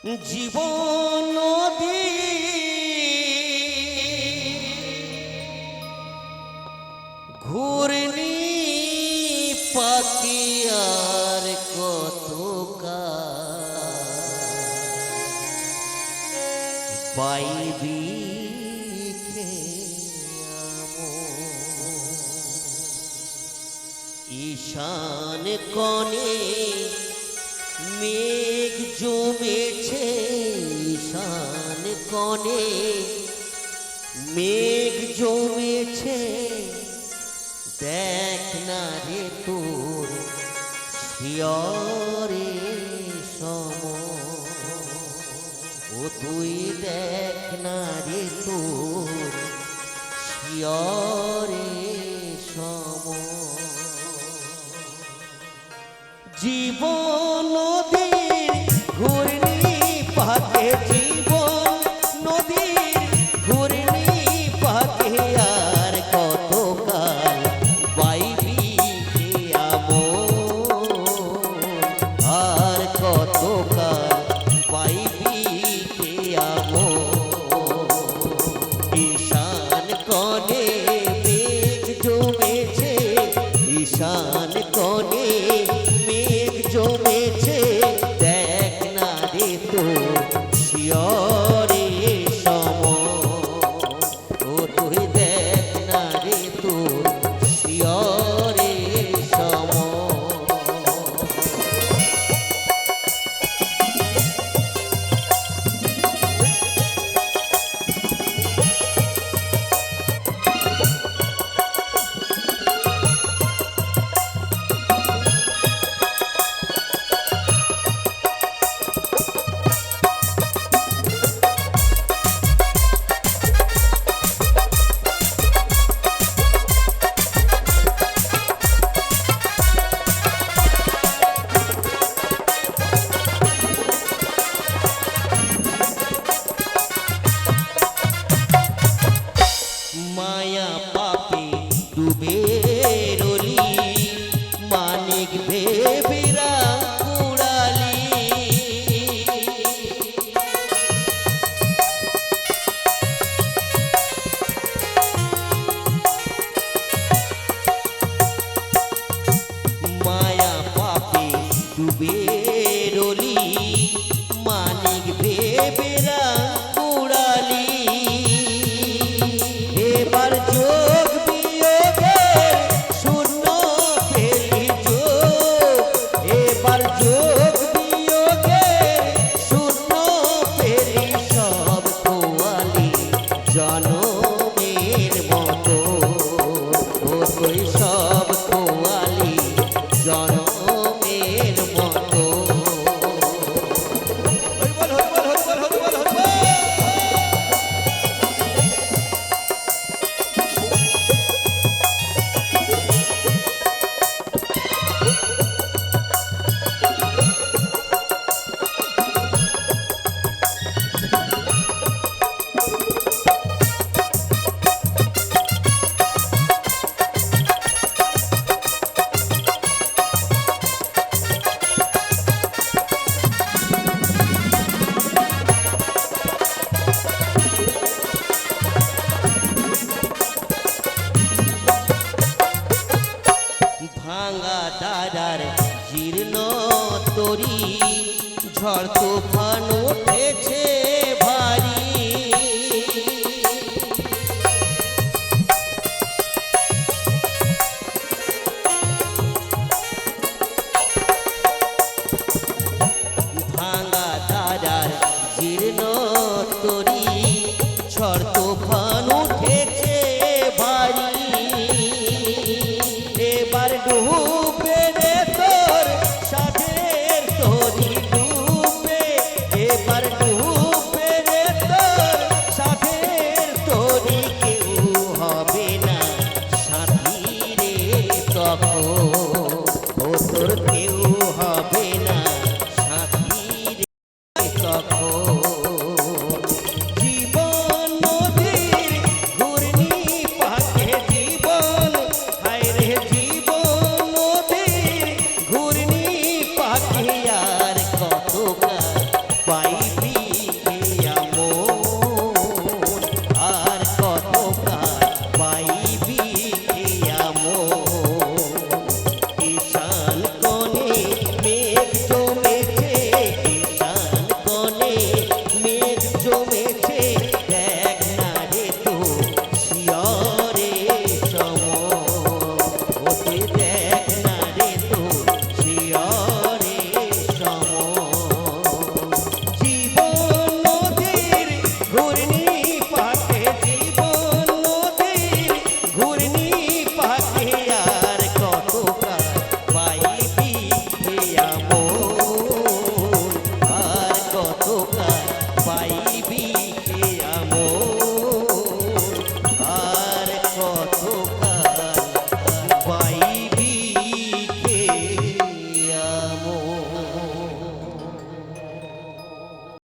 জীবন নদী ঘূর্ণি পাখি আর কত বাইবি ঈশান কোণে মেঘ জমেছে, ঈশান কোণে মেঘ জমেছে, দেখ না রে তোর শিয়রে সম, ও তুই দেখ না রে তোর শিয়রে সম। জীবন নদীর ঘূর্ণি পাকে, জীবন নদীর ঘূর্ণি পাকে আর কতকাল বাইবি আমন, আর কতকাল বাইবি আমন। ঈশান কোণে মেঘ জমেছে, ঈশান কোণে জমেছে, দেখ না রে তো শিয়রে সম, ও তুই দেখ না রে তো শিয়রে সম। মায়া পাপে ডুবে রলি, মানিক ভেবেরা কুড়ালি, মায়া পাপে ডুবে রলি, মানিক ভেবেরা কুড়ালি। এবার যোগ বিয়োগের শূন্য পেলি যোগ, এবার যোগ বিয়োগের শূন্য পেলি সব খোয়ালি জনমের মতো, ও তুই সব খোয়ালি জনমের মতো। ভাঙা দাদার জীর্ণ তরি, ঝড় তুফান উঠেছে ভারী, ভাঙা দাদার জীর্ণ তরি, ঝড় তুফান উঠেছে ভারী। এবার ডুবে রে তোর সাধের তরি ডুবে, এবার ডুবে রে তোর সাধের তরি, কেউ হবে না সাথী রে তখন, ও তোর কেউ হবে না সাথী রে তখন। জীবন নদীর ঘূর্ণি পাকে, জীবন হায় রে জীবন নদীর ঘূর্ণি পাকে আর কতকাল পাই